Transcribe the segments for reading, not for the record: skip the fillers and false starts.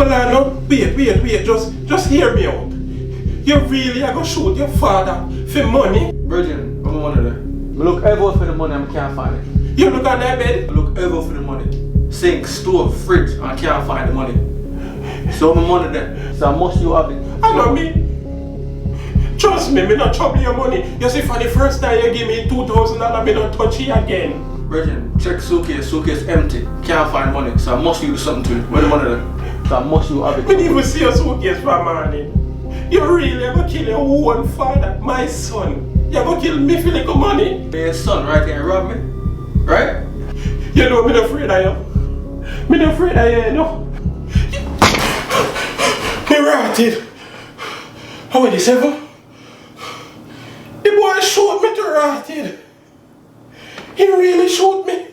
Hold on, no. Wait. Just hear me out. You really are gonna shoot your father for money? Virgin, I'm one of them. I look everywhere for the money and I can't find it. You look on that bed? I look everywhere for the money. Sink, stove, fridge, and I can't find the money. So I'm one of them. So I must you have it. I know me. Trust me not trouble your money. You see, for the first time you give me $2,000, me don't touch it again. Virgin, check suitcase empty. Can't find money, so I must you do something to it. Where the money there? So I must you have it. We didn't even see your suitcase for morning. You really are gonna kill your own father, my son. You're gonna kill me for little money. Your son right here rob me. Right? You know me not afraid of you. Me not afraid of you, you know. Me rotted. How are you, 7? The boy shot me to rotted. He really shot me.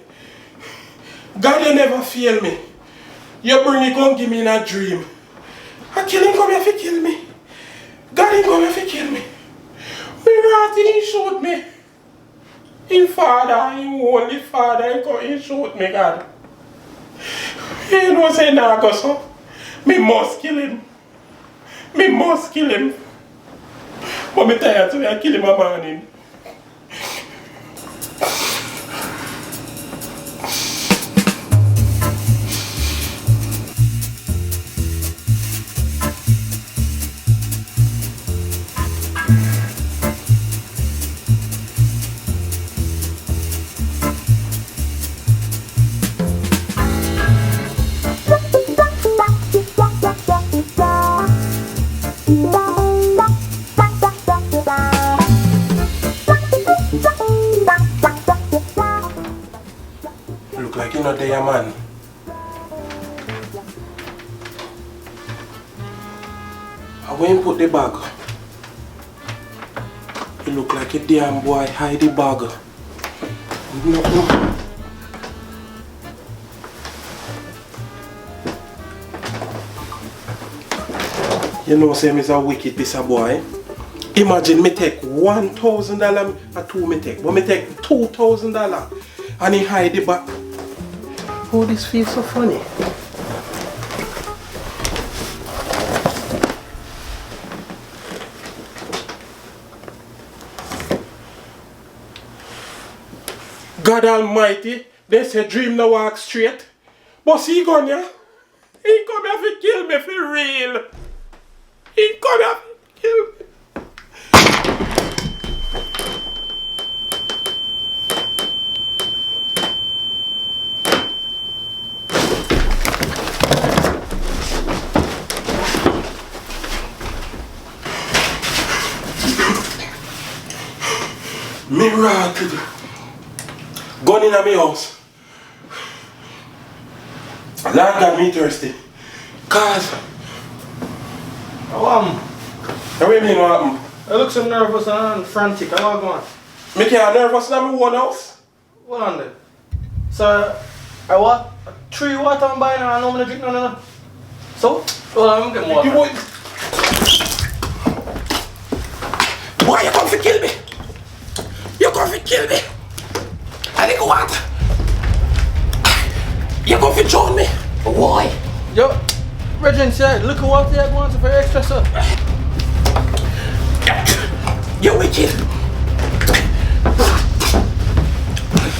God, you never fail me. You bring it come give me in a dream. I kill him come here to kill me. God him come here to kill me. Me rotted, he shot me. Him father, him only father, he shoot me, God. You know say nah go so. Me must kill him. Me must kill him. But me tired so I kill him a morning. Look like you're not there, man. I went and put the bag. You look like a damn boy hide the bag. No. You know, say me's a wicked piece of boy. Imagine me take $1,000 or two me take, but me take $2,000 and he hide the bag. Oh, this feels so funny. God Almighty, they say dream no walk straight. But see gone ya? He come here to kill me for real. He come here to kill me. Me rotted. Gun in my house. Lord God, me thirsty. Cause what do you mean what happened? I look so nervous and frantic. How go on? Me can't nervous in my one house. What on there? So I want 3 water I'm buying and I know I'm gonna drink no. So, well I'm getting water. Boy, you come to kill me. You come to kill me. I think what? You come to drown me. Why? Yo, Reggie said, look at what they are going to for extra stuff. You wicked.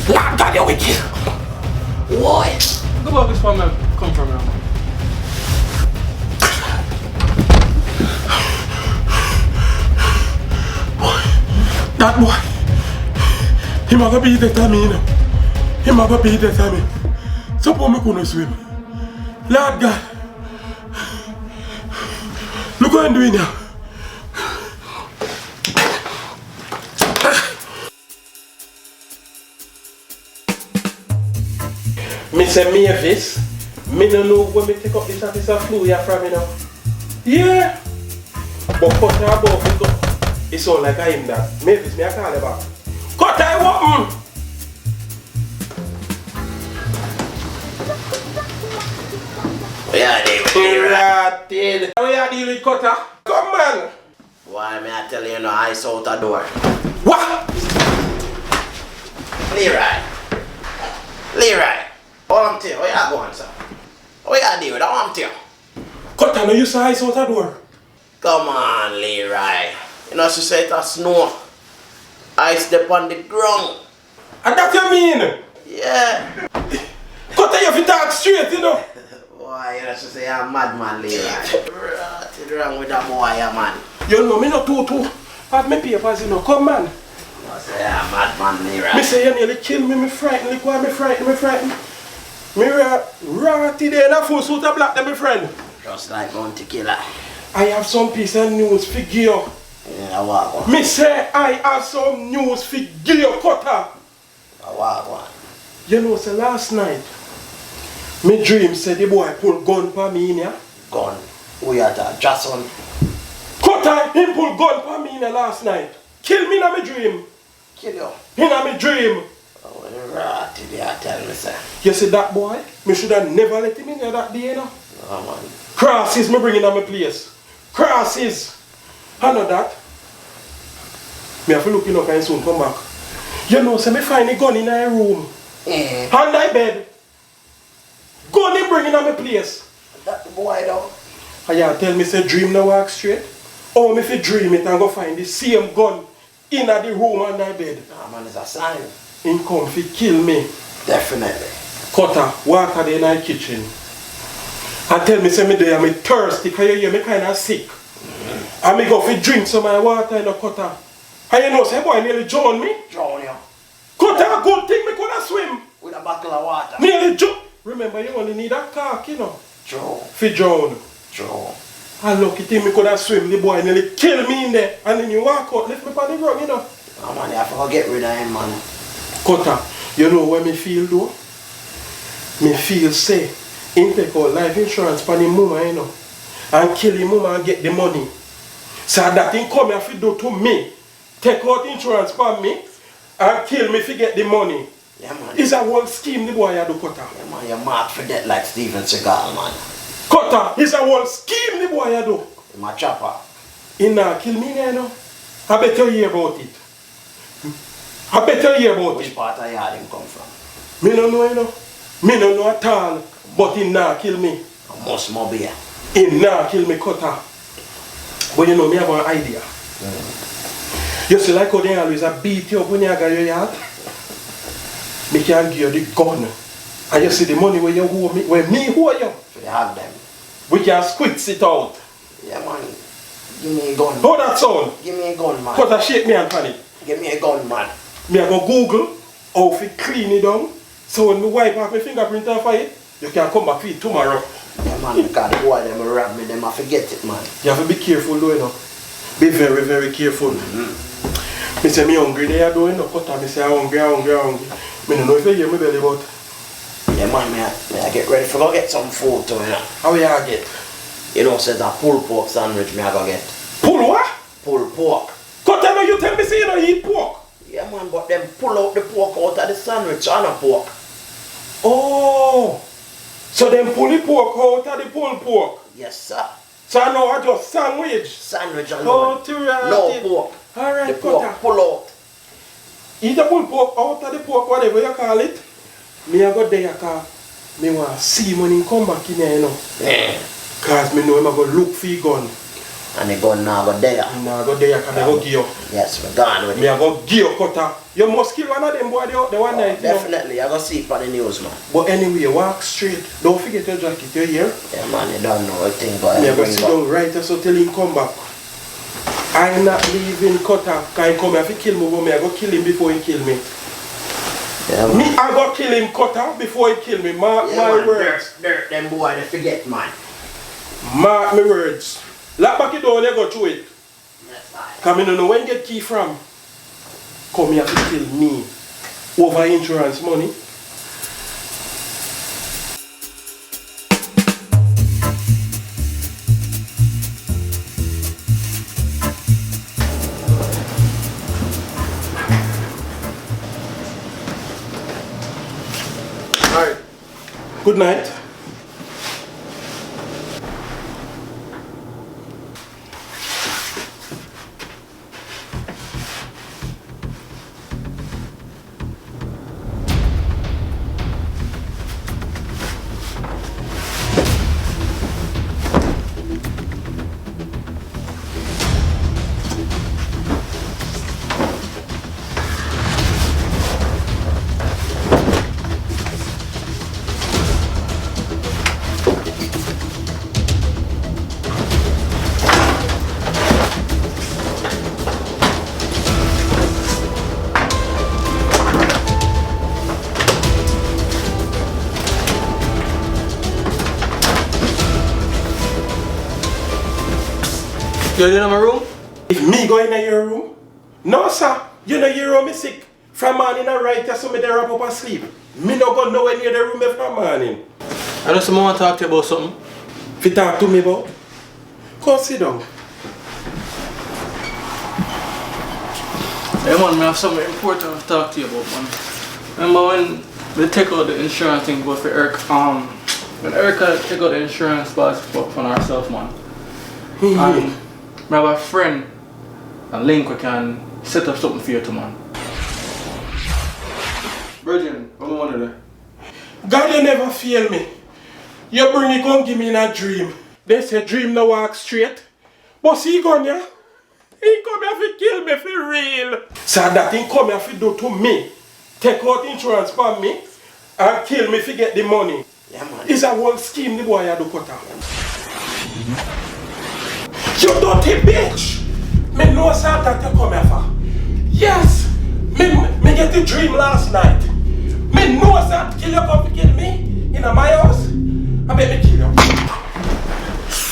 Lord God, you wicked. Why? Go back this one, man. Come from now. That boy. He might be the time, you know. He might be the time. Suppose me couldn't swim. Lord God. Look what I'm doing now. Me say Mavis, me don't know when me take up this piece of flu here from me now. Yeah. But cut her above it go. It's all like I am that. Mavis, me I call her back. Cut her what? Yeah, they How you deal with cutter? Come on. Why may I tell you no ice out the door? What? Leroy. What I'm telling you, where you going, sir? What you do with that? What I'm telling you? Cut on, you saw ice out the door. Come on, Leroy. You know, she said it's snow. I step on the ground. And that you mean? Yeah. Cut on, you have to talk straight, you know. Boy, you know, she say I'm madman, Leroy. What's wrong with that boy, man? You know, me not too. Have me papers, you know. Come, man. I say I'm madman, Leroy. Me say you nearly kill me, me frightened. Look why me frightened. Me ratty there in a full suit of black, me friend. Just like Bounty Killer. I have some piece of news for you. Yeah, what? Me say I have some news for you, Cutter. What? You know, say last night, me dream said the boy pull gun for me in here. Gun. We are that Jason. Cutter, him pull gun for me in here last night. Kill me in my dream. Kill you. In my dream. Oh, you ratty there, tell me, sir. You see that boy? Me should have never let him in here that day, you know. Oh, man. Crosses me bringing on my place. Crosses. I know that. Me have to look up and soon come back. You know, say me find a gun in my room. On my bed. Gun him bringing on my place. That the boy though. And you tell me say dream now walk straight. Or me if you dream it and go find the same gun in the room on my bed. Nah, man, it's a sign. Him come fi kill me. Definitely. Cutter, water there in the kitchen. And tell me say me there, me thirsty, because you hear me kind of sick. And me go fi drink some of my water in the Cutter. And you know say boy nearly drown me. Drown you. Cutter, a good thing me could have swim. With a bottle of water. Nearly drown. Remember you only need a cock, you know. Drown. Fi drown. Drown. And lucky thing me could have swim, the boy nearly kill me in there. And then you walk out, left me on the ground, you know. Oh, man, you have to get rid of him, man. Cutter, you know what me feel though? Me feel say, him take out life insurance for him mama, you know. And kill him mama and get the money. So that thing come here fi do to me. Take out insurance for me and kill me fi get the money. Yeah, man. It's a whole scheme the boy a do, Cutter. Yeah, man, you're mad for that like Steven Seagal, man. Cutter, it's a whole scheme the boy a do. My chopper. He not kill me there, you know. I better hear about it. I better hear about Which it. part of yard him come from? Me no know, you know. Me no know at all. But he not kill me. A must more beer. He not kill me, Cutter. But you know, me have an idea. You see like how they always a beat you up when you got your yard? Me can give you the gun. And you see the money where you owe me, where me owe you. So they have them. We can squeeze it out. Yeah, man. Give me a gun. How that sound? Give me a gun, man. Cutter shake me and panic. Give me a gun, man. Me I go Google how to clean it down. So when me wipe off my fingerprint off of it, you can come back for it tomorrow. Yeah, man, because the boy them rob me, them I forget it, man. You have to be careful though, you know. Be very, very careful. Me say me hungry there though, you know. Cutter, me say I'm hungry. Me don't know if you hear me belly but Yeah, man, may I get ready for go get some food too, you know. how you get? You know, says a pulled pork sandwich, me I go get. Pull what? Pulled pork. Cutter, no, you tell me say you don't eat pork. Yeah, man, but them pull out the pork out of the sandwich on a pork. Oh, so them pull the pork out of the pulled pork. Yes, sir. So I know I just sandwich. Sandwich alone. Oh, to right. No pork. Alright, The pork Cutter. pull out. Eat the pulled pork out of the pork, whatever you call it. Me I go there cause me want to see when he come back in here, you know. Yeah. Cause me know him I go look for your gun. And the gun now go there. Me I go there cause I go give you. Yes, we're gone with Me it. I go give you, Cutter. You must kill one of them boy the one night, you know. Definitely, I go see it on the news, man. But anyway, walk straight. Don't forget your jacket, you hear? Yeah, man, you don't know a thing, but Me I I go bring sit back. down right so till him come back. I'm not leaving Cutter cause he come here to kill me, but me I go kill him before he kill me. Yeah, man. Me I go kill him Cutter before he kill me. Mark Yeah, my man, words. dirt, them boy, they forget, man. Mark my words. Lock back it down, you go through it. Yes, I. Cause me don't know when you get key from. Come here to kill me over insurance money. Alright. Good night. You're in my room? If me go in your room? No, sir. You know your room is sick. From morning I right here, so me there wrap up and sleep. Me no go nowhere near the room from morning. I just want to talk to you about something. If you talk to me about, go sit down. Hey man, I have something important to talk to you about, man. Remember when we take out the insurance thing for Eric, when Erica take out the insurance for ourselves, man. And we have a friend, a link we can set up something for you too, man. Virgin, what do you want to do? God, you never fail me. You bring it come give me in a dream. They say dream no walk straight. But see gone ya? He come here to kill me for real. So that he come here to do to me. Take out insurance from me and kill me to get the money. Yeah, man. It's a whole scheme the boy had to cut out. You dirty bitch! Me know sir that you come here for. Yes! Me get the dream last night. Me know sir kill you come to kill me in my house. I bet me kill you.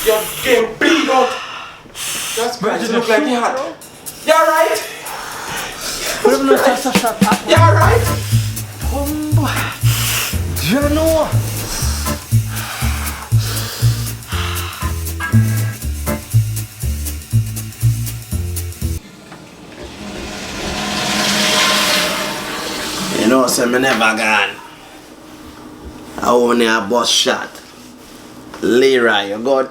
Your game bleed out. That's great. You look like you hot. You alright? You alright? You know. You know, so me never gone. I only a bus shot. Leroy, you good?